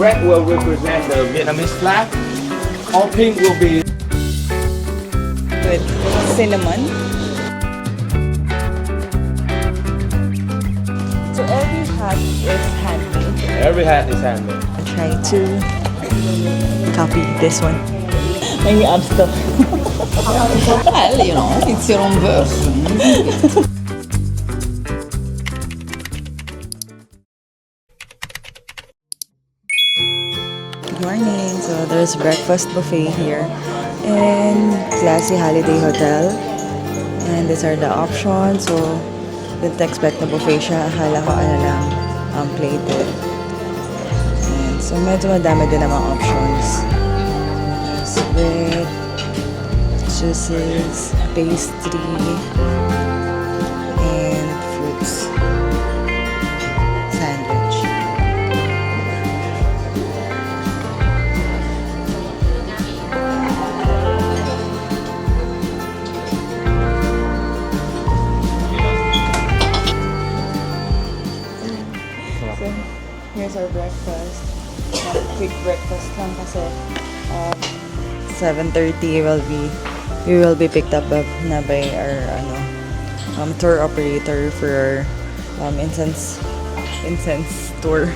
red will represent the Vietnamese flag. All pink will be with cinnamon. So every hat is handmade. Every hat is handmade. I'll try to copy this one. Maybe I'm stuck. Well, you know, it's your own version. Good morning. So there's breakfast buffet here in Classy Holiday Hotel. And these are the options. So didn't expect na buffet siya. Akala ko lang plated. And so medyo madami din namang options. There's bread, juices, pastry, and fruits. Sandwich. So, here's our breakfast. Quick breakfast lang kasi 7:30 we will be picked up na by our tour operator for our Incense tour.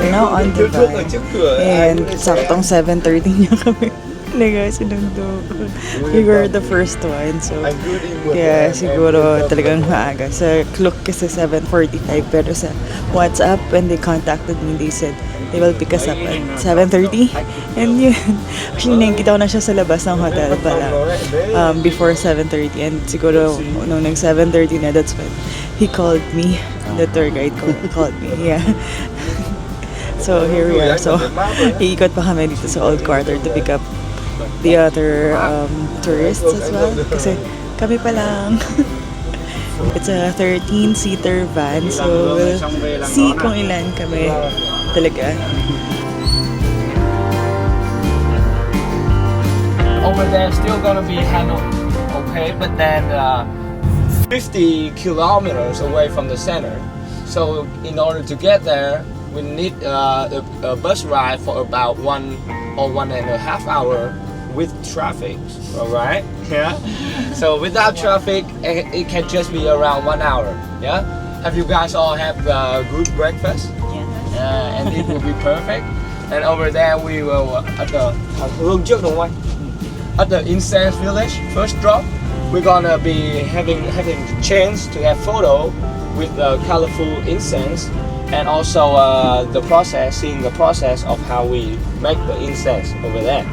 We're now on the van. And saktong 7:30 niya kami. Nagasinundo. We were the first one. So, kaya siguro talagang maaga. Sa clock kasi 7:45. Pero sa WhatsApp, when they contacted me, they said they will pick us up at 7:30. And yun. Actually, nakikita ko na siya sa labas ng hotel pala. Before 7:30. And siguro, nung nag 7:30 na, that's when he called me. The tour guide called me. Yeah. So here we are. So iikot pa kami dito sa old quarter to pick up the other tourists as well. Kasi kami pa lang. It's a 13-seater van. So we'll see kung ilan kami talaga. over there. Still gonna be Hanoi, okay? But then 50 kilometers away from the center. So in order to get there, we need a bus ride for about 1 or 1.5 hours with traffic. All right? Yeah. So without traffic, it can just be around 1 hour. Yeah. Have you guys all have good breakfast? Yeah. And it will be perfect. And over there we will at the Incense village, first drop, we're gonna be having the chance to have photo with the colorful incense, and also seeing the process of how we make the incense over there.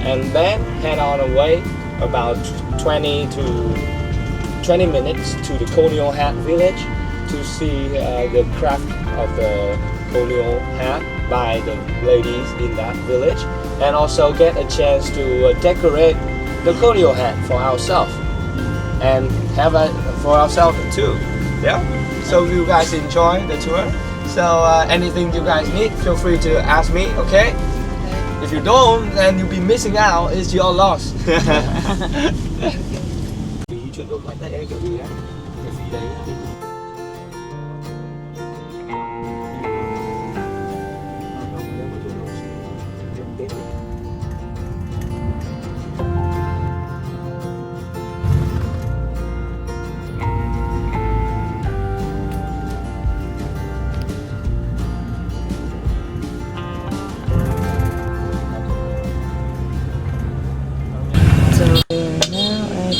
And then head on away about 20 minutes to the Conical Hat Village to see the craft of the Conical hat by the ladies in that village, and also get a chance to decorate the Conical hat for ourselves and have it for ourselves too. Yeah. So you guys enjoy the tour. So anything you guys need, feel free to ask me. Okay. If you don't, then you'll be missing out. It's your loss.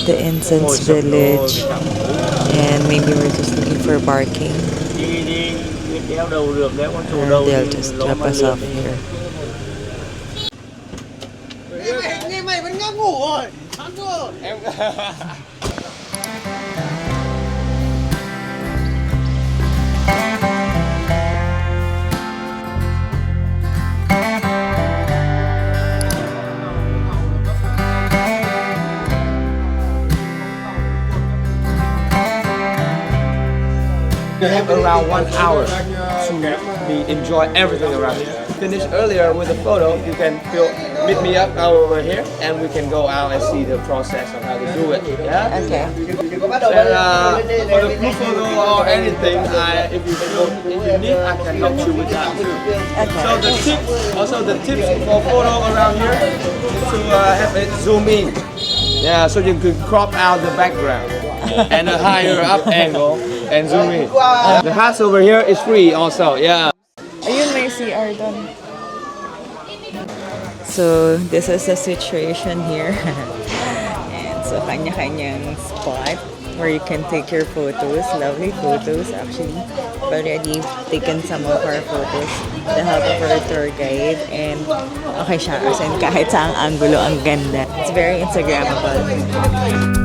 The Incense village, and maybe we're just looking for parking, or they'll just drop us off here. we have around 1 hour to enjoy everything around here. Finish earlier with the photo, you can meet me up over here and we can go out and see the process of how to do it. Yeah? Okay. And for the group photo or anything, if you need, I can help you with that too. Okay. So the tips for photo around here is to have it zoom in. Yeah, so you could crop out the background and a higher up angle and zoom in. The hats over here is free also. Yeah. Ayun, may CR doon. So, this is the situation here. And so, kanya-kanyang spot where you can take your photos. Lovely photos, actually. Already taken some of our photos with the help of our tour guide. And okay siya, as in kahit saang angulo, ang ganda. It's very Instagrammable.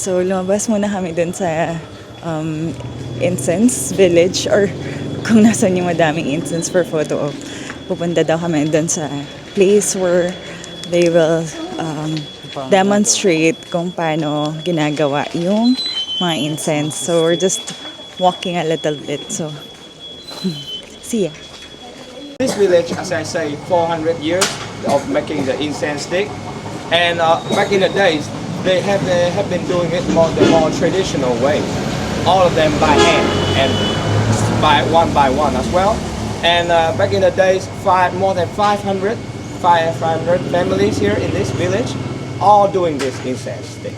So, lumabas muna kami dun sa Incense Village or kung nasan yung madaming incense for photo op. Pupunta daw kami dun sa place where they will demonstrate kung paano ginagawa yung mga incense. So, we're just walking a little bit. So, see ya. This village, as I say, 400 years of making the incense stick. And back in the days, they have been doing it the more traditional way. All of them by hand and by one as well. And back in the days, more than 500 families here in this village, all doing this incense stick.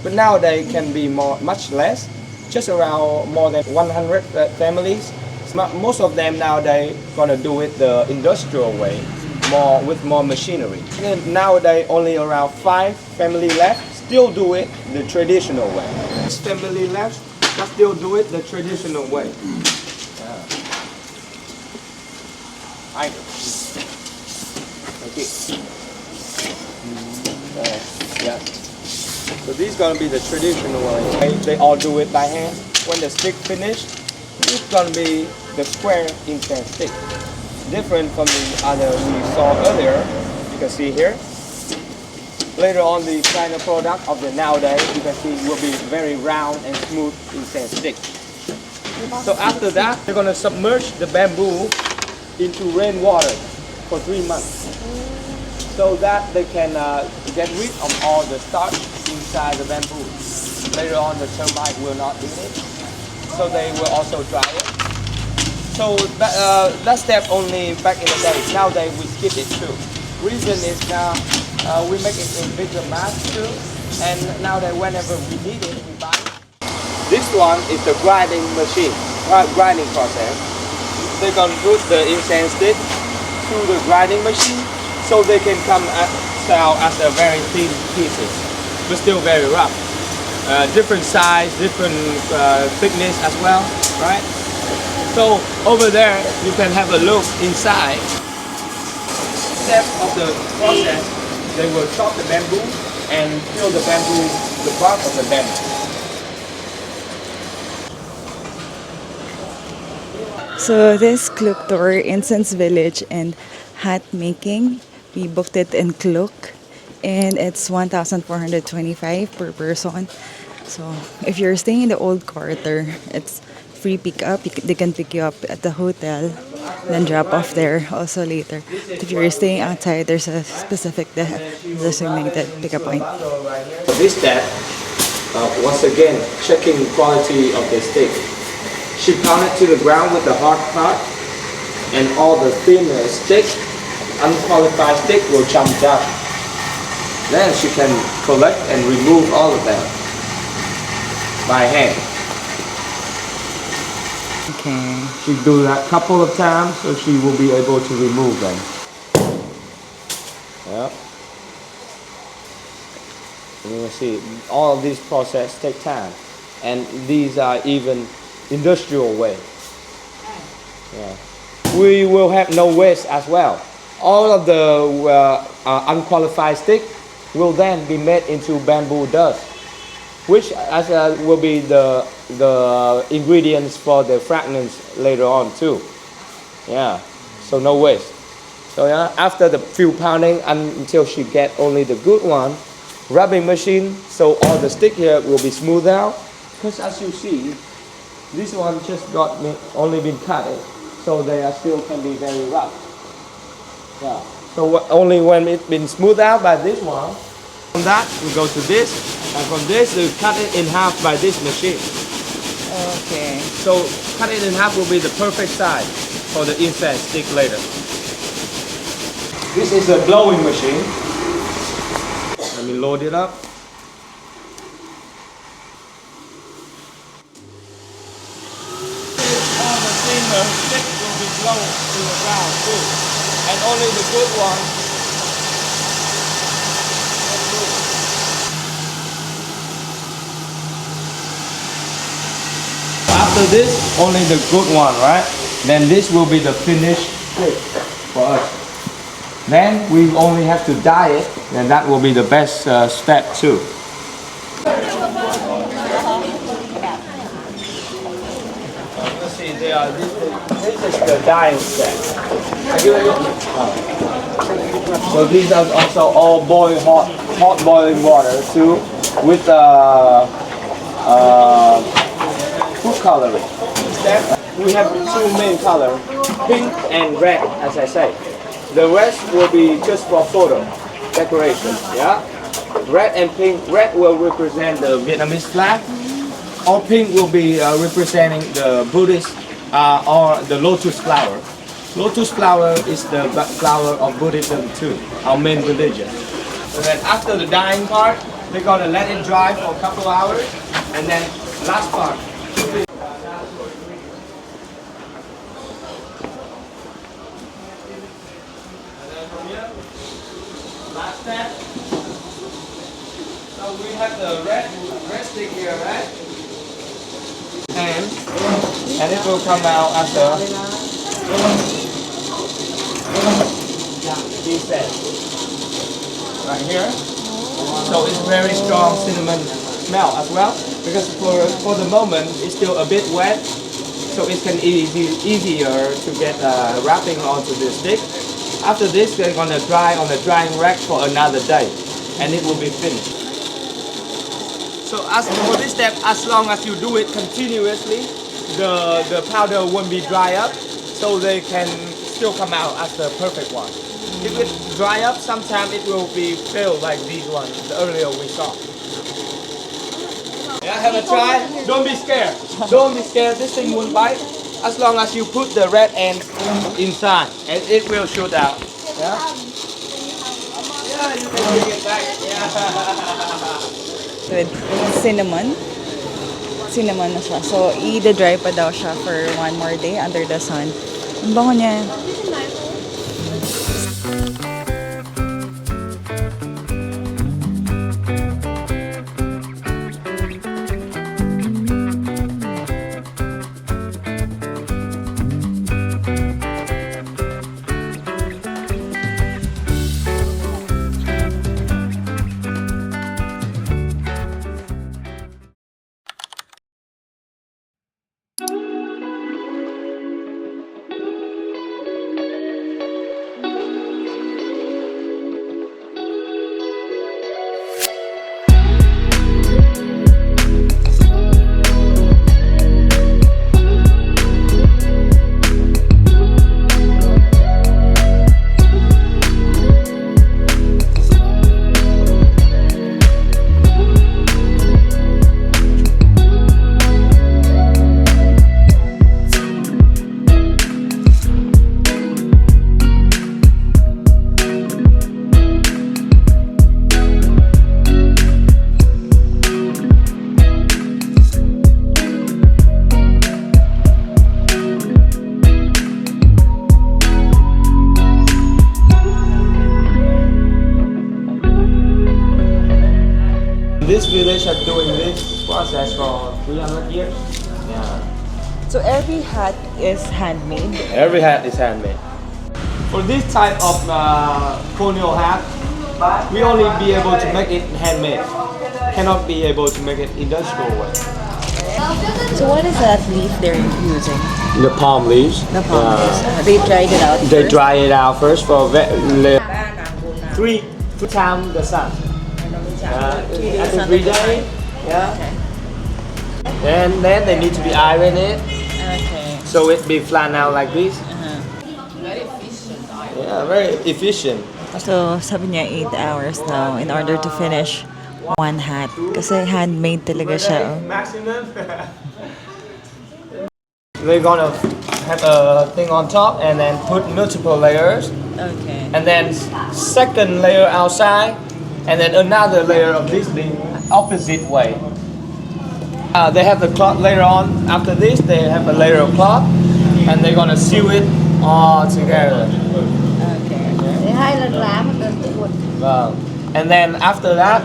But nowadays can be much less, just around more than 100 families. Most of them nowadays gonna do it the industrial way, with more machinery. And nowadays only around 5 families left still do it the traditional way. This family left but still do it the traditional way. I know. Okay. Yeah. So these gonna be the traditional way. They all do it by hand. When the stick finished, it's gonna be the square incense stick. Different from the other we saw earlier. You can see here. Later on, the final product of the nowadays, you can see will be very round and smooth incense stick. So after that, they're gonna submerge the bamboo into rainwater for 3 months, so that they can get rid of all the starch inside the bamboo. Later on, the termite will not eat it, so they will also dry it. So that step only back in the day. Nowadays we skip it too. Reason is now we make it in bigger mass too, and now that whenever we need it, we buy it. This one is the grinding machine, grinding process. They're gonna put the incense stick through the grinding machine, so they can come out as a very thin pieces, but still very rough. Different size, different thickness as well, right? So over there, you can have a look inside. step of the process, they will chop the bamboo and peel the bamboo, the bark of the bamboo. So this Klook tour, Incense Village and hat making, we booked it in Klook and it's 1,425 per person. So if you're staying in the old quarter, it's free pick up. They can pick you up at the hotel, then drop off there also later. But if you're staying outside, there's a specific designated pickup point. This step, once again, checking quality of the stick. She pounded to the ground with the hard part, and all the thinner stick, unqualified stick will jump down. Then she can collect and remove all of them by hand. Okay. She do that a couple of times, so she will be able to remove them. Yep. And you will see all of these processes take time, and these are even industrial way. Yeah. We will have no waste as well. All of the unqualified stick will then be made into bamboo dust, which will be the ingredients for the fragrance later on too. Yeah, so no waste. So yeah, after the few pounding until she get only the good one, rubbing machine, so all the stick here will be smoothed out. Because as you see, this one just only been cut, so they are still can be very rough. Yeah. So only when it's been smoothed out by this one, from that we go to this, and from this we cut it in half by this machine. Okay. So cut it in half will be the perfect size for the incense stick later. This is a blowing machine. Let me load it up. All the thinner stick will be blown to the ground too, and only the good one. After this, only the good one, right? Then this will be the finished stick for us. Then we only have to dye it, and that will be the best step too. Let's see, this is the dyeing step. So these are also all hot boiling water too, with food coloring. We have two main colors, pink and red, as I say. The rest will be just for photo decoration. Yeah, red and pink. Red will represent the Vietnamese flag. All pink will be representing the Buddhist or the lotus flower. Lotus flower is the flower of Buddhism too, our main religion. And then after the dyeing part, they're gonna let it dry for a couple of hours, and then last part. Last step. So we have the red stick here, right? And it will come out after incense. Right here. So it's very strong cinnamon smell as well, because for the moment it's still a bit wet, so it can easier to get wrapping onto the stick. After this, they're gonna dry on the drying rack for another day, and it will be finished. So as for this step, as long as you do it continuously, the powder won't be dry up, so they can still come out as the perfect one. If it dry up, sometimes it will be filled like these ones, the earlier we saw. Yeah, have a try. Don't be scared. Don't be scared. This thing won't bite. As long as you put the red end inside, and it will shoot out. Yeah. Yeah, you can bring it back. Yeah. With cinnamon na siya. So, i-dry pa daw siya for one more day under the sun. Ang bango niya. This village have doing this process for 300 years. Yeah. So every hat is handmade. Every hat is handmade. For this type of colonial hat, we only be able to make it handmade. Cannot be able to make it industrial way. So what is that leaf they're using? The palm leaves. The palm leaves. They dried it out They first? dry it out first for three times the sun. I think 3 days. Yeah. And then they need to be ironed it, Okay. so it be flattened out like this. Very efficient. Yeah, very efficient. So sabi niya 8 hours now in order to finish one hat. Kasi handmade talaga siya. Oh. Maximum. They're gonna have a thing on top and then put multiple layers, Okay. and then second layer outside, and then another layer of this thing opposite way. They have the cloth later on. After this, they have a layer of cloth, and they're gonna sew it all together. And then after that,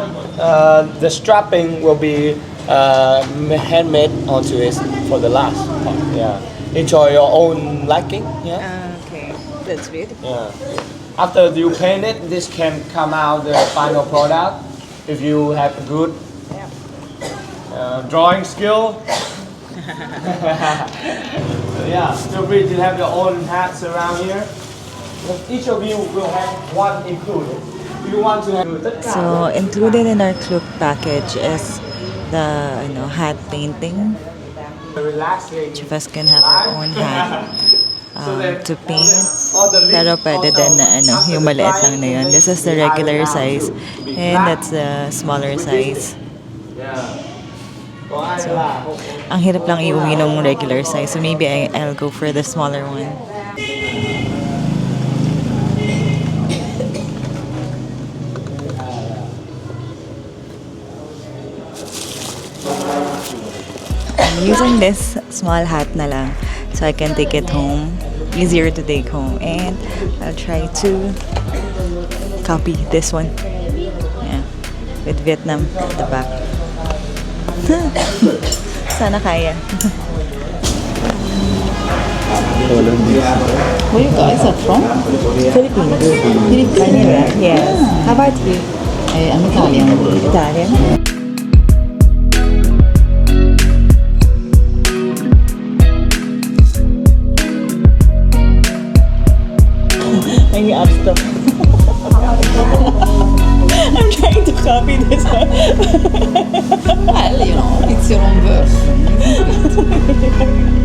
the strapping will be handmade onto it for the last part. Yeah, enjoy your own liking. Yeah. Okay. That's beautiful. Yeah. After you paint it, this can come out the final product. If you have good drawing skill. Yeah, feel free to have your own hats around here. Each of you will have one included. If you want to have So included in our Klook package is the hat painting. relaxing. Each of us can have our own hat to paint. All the Pero leaves pwede din na yung maliit lang na yun. This is the regular size and that's the smaller size. Yeah. So, ang hirap lang iuwi ng regular size. So maybe I'll go for the smaller one. I'm using this small hat na lang so I can take it home. Easier to take home. And I'll try to copy this one. Yeah. With Vietnam at the back. Sana kaya. Where you guys are from? Philippines. Philippines. Manila. Yes. How about you? I'm Italian. Italian? Ang abstract. I'm trying to copy this one. Well, it's your own version, isn't it?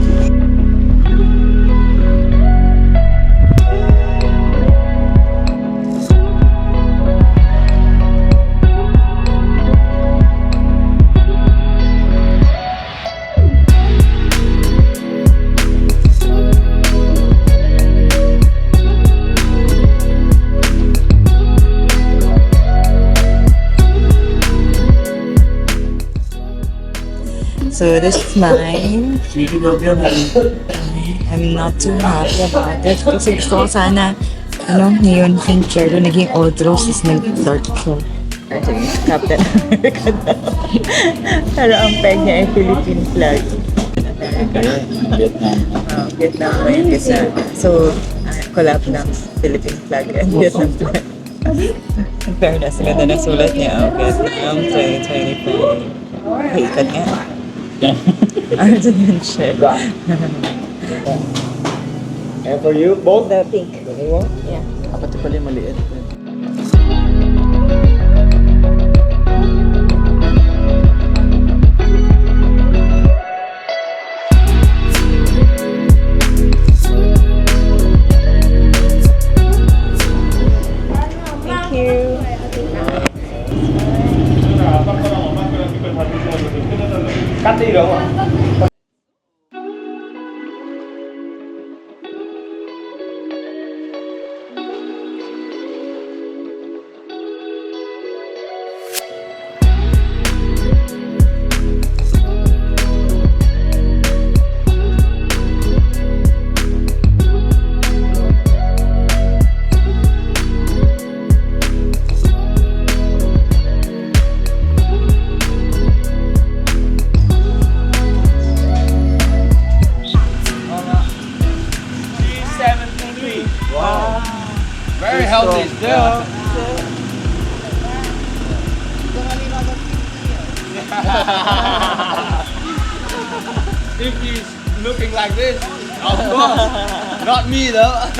So this is mine. I'm not too happy about it. Kasi gusto ko sana, ngayon pink chair doon naging old rose, is nag-dark siya. Actually, Captain America daw. Pero ang peg niya ay Philippine flag. Vietnam. Vietnam na yung isa. So, collab ng Philippine flag and Vietnam flag. In fairness, ganda na sulat niya. Vietnam 2025. Ikat nga. Ano yun siya? And for you, both? The pink. The pink one? Yeah. Apat pala yung maliit. Thank you. Cắt đi đúng không? 안녕하세요. If he's looking like this, of course, not me though.